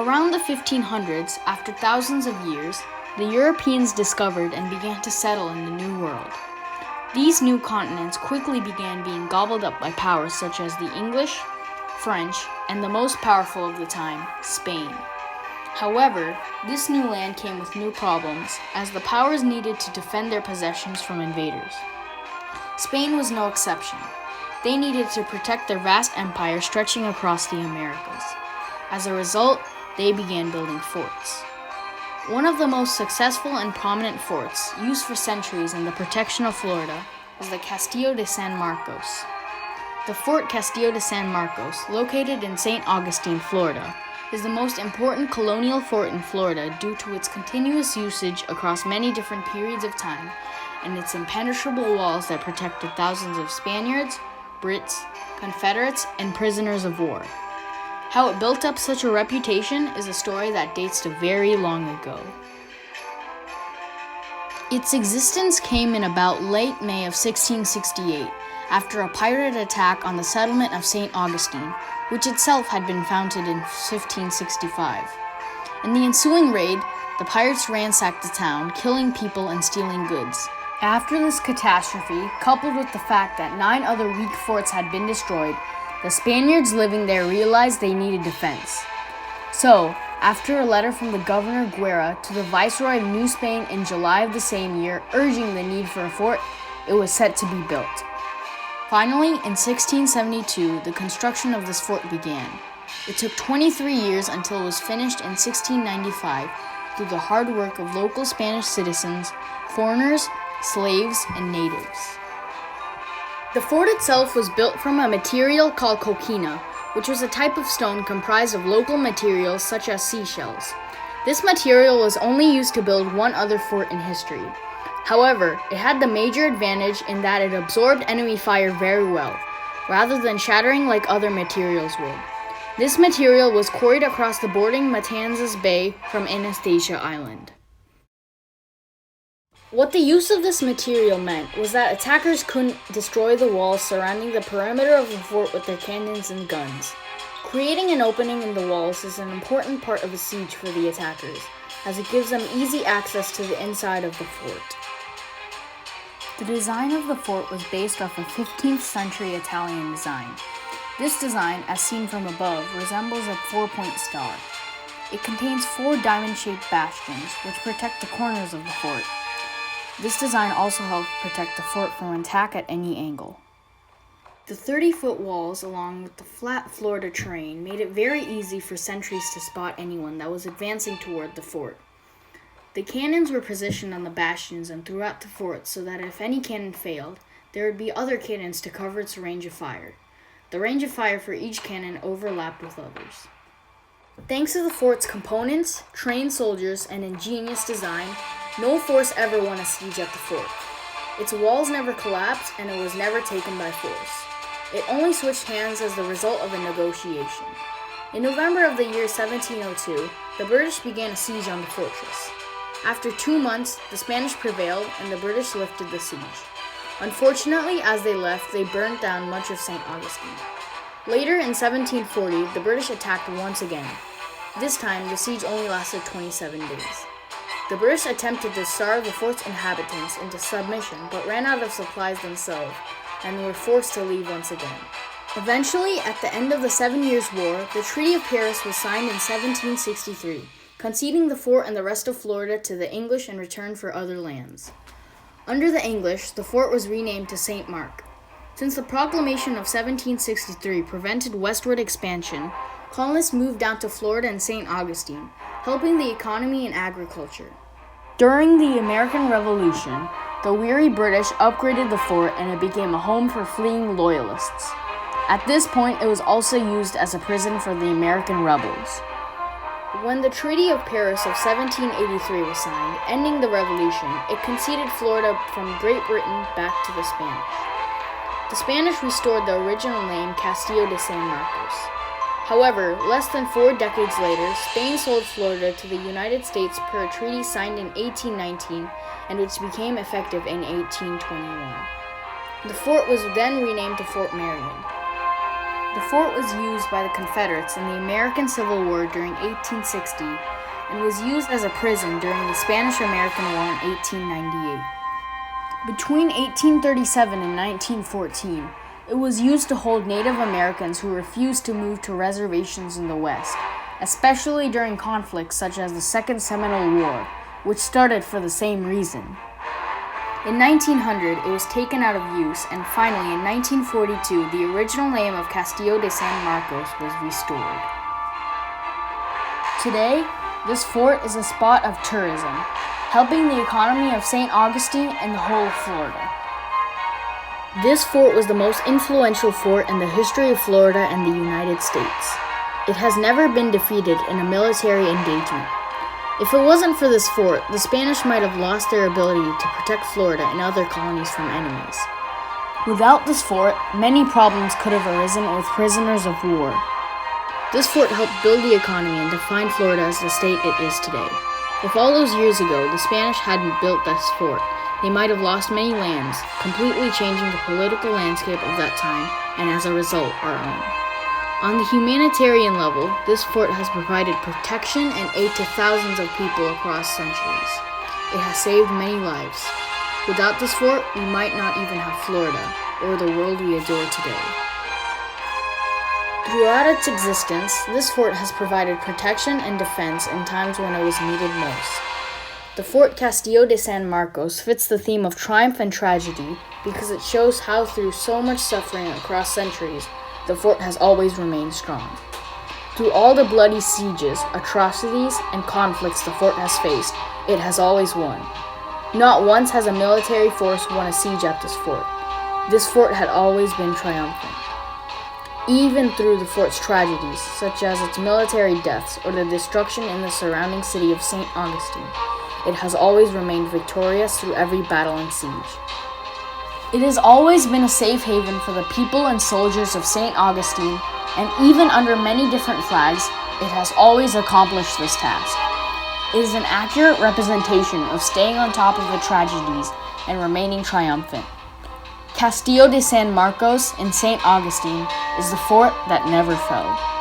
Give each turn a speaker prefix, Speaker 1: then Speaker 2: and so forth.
Speaker 1: Around the 1500s, after thousands of years, the Europeans discovered and began to settle in the New World. These new continents quickly began being gobbled up by powers such as the English, French, and the most powerful of the time, Spain. However, this new land came with new problems, as the powers needed to defend their possessions from invaders. Spain was no exception. They needed to protect their vast empire stretching across the Americas. As a result, they began building forts. One of the most successful and prominent forts, used for centuries in the protection of Florida, is the Castillo De San Marcos. The Fort Castillo De San Marcos, located in St. Augustine, Florida, is the most important colonial fort in Florida due to its continuous usage across many different periods of time and its impenetrable walls that protected thousands of Spaniards, Brits, Confederates, and prisoners of war. How it built up such a reputation is a story that dates to very long ago. Its existence came in about late May of 1668, after a pirate attack on the settlement of St. Augustine, which itself had been founded in 1565. In the ensuing raid, the pirates ransacked the town, killing people and stealing goods. After this catastrophe, coupled with the fact that 9 other weak forts had been destroyed, the Spaniards living there realized they needed defense. So, after a letter from the Governor Guerra to the Viceroy of New Spain in July of the same year urging the need for a fort, it was set to be built. Finally, in 1672, the construction of this fort began. It took 23 years until it was finished in 1695 through the hard work of local Spanish citizens, foreigners, slaves, and natives. The fort itself was built from a material called coquina, which was a type of stone comprised of local materials such as seashells. This material was only used to build one other fort in history. However, it had the major advantage in that it absorbed enemy fire very well, rather than shattering like other materials would. This material was quarried across the bordering Matanzas Bay from Anastasia Island. What the use of this material meant was that attackers couldn't destroy the walls surrounding the perimeter of the fort with their cannons and guns. Creating an opening in the walls is an important part of a siege for the attackers, as it gives them easy access to the inside of the fort. The design of the fort was based off a 15th century Italian design. This design, as seen from above, resembles a 4-point star. It contains 4 diamond-shaped bastions, which protect the corners of the fort. This design also helped protect the fort from attack at any angle. The 30-foot walls, along with the flat Florida terrain, made it very easy for sentries to spot anyone that was advancing toward the fort. The cannons were positioned on the bastions and throughout the fort so that if any cannon failed, there would be other cannons to cover its range of fire. The range of fire for each cannon overlapped with others. Thanks to the fort's components, trained soldiers, and ingenious design, no force ever won a siege at the fort. Its walls never collapsed, and it was never taken by force. It only switched hands as the result of a negotiation. In November of the year 1702, the British began a siege on the fortress. After 2 months, the Spanish prevailed, and the British lifted the siege. Unfortunately, as they left, they burned down much of St. Augustine. Later, in 1740, the British attacked once again. This time, the siege only lasted 27 days. The British attempted to starve the fort's inhabitants into submission, but ran out of supplies themselves, and were forced to leave once again. Eventually, at the end of the 7 Years' War, the Treaty of Paris was signed in 1763, conceding the fort and the rest of Florida to the English in return for other lands. Under the English, the fort was renamed to St. Mark. Since the proclamation of 1763 prevented westward expansion, colonists moved down to Florida and St. Augustine, helping the economy and agriculture. During the American Revolution, the weary British upgraded the fort and it became a home for fleeing loyalists. At this point, it was also used as a prison for the American rebels. When the Treaty of Paris of 1783 was signed, ending the revolution, it conceded Florida from Great Britain back to the Spanish. The Spanish restored the original name Castillo De San Marcos. However, less than 4 decades later, Spain sold Florida to the United States per a treaty signed in 1819 and which became effective in 1821. The fort was then renamed to Fort Marion. The fort was used by the Confederates in the American Civil War during 1860 and was used as a prison during the Spanish-American War in 1898. Between 1837 and 1914, it was used to hold Native Americans who refused to move to reservations in the West, especially during conflicts such as the Second Seminole War, which started for the same reason. In 1900, it was taken out of use, and finally in 1942, the original name of Castillo De San Marcos was restored. Today, this fort is a spot of tourism, helping the economy of St. Augustine and the whole of Florida. This fort was the most influential fort in the history of Florida and the United States. It has never been defeated in a military engagement. If it wasn't for this fort, the Spanish might have lost their ability to protect Florida and other colonies from enemies. Without this fort, many problems could have arisen with prisoners of war. This fort helped build the economy and define Florida as the state it is today. If all those years ago the Spanish hadn't built this fort, they might have lost many lands, completely changing the political landscape of that time, and as a result, our own. On the humanitarian level, this fort has provided protection and aid to thousands of people across centuries. It has saved many lives. Without this fort, we might not even have Florida, or the world we adore today. Throughout its existence, this fort has provided protection and defense in times when it was needed most. The Fort Castillo De San Marcos fits the theme of triumph and tragedy because it shows how through so much suffering across centuries, the fort has always remained strong. Through all the bloody sieges, atrocities, and conflicts the fort has faced, it has always won. Not once has a military force won a siege at this fort. This fort had always been triumphant. Even through the fort's tragedies, such as its military deaths or the destruction in the surrounding city of St. Augustine, it has always remained victorious through every battle and siege. It has always been a safe haven for the people and soldiers of St. Augustine, and even under many different flags, it has always accomplished this task. It is an accurate representation of staying on top of the tragedies and remaining triumphant. Castillo de San Marcos in St. Augustine is the fort that never fell.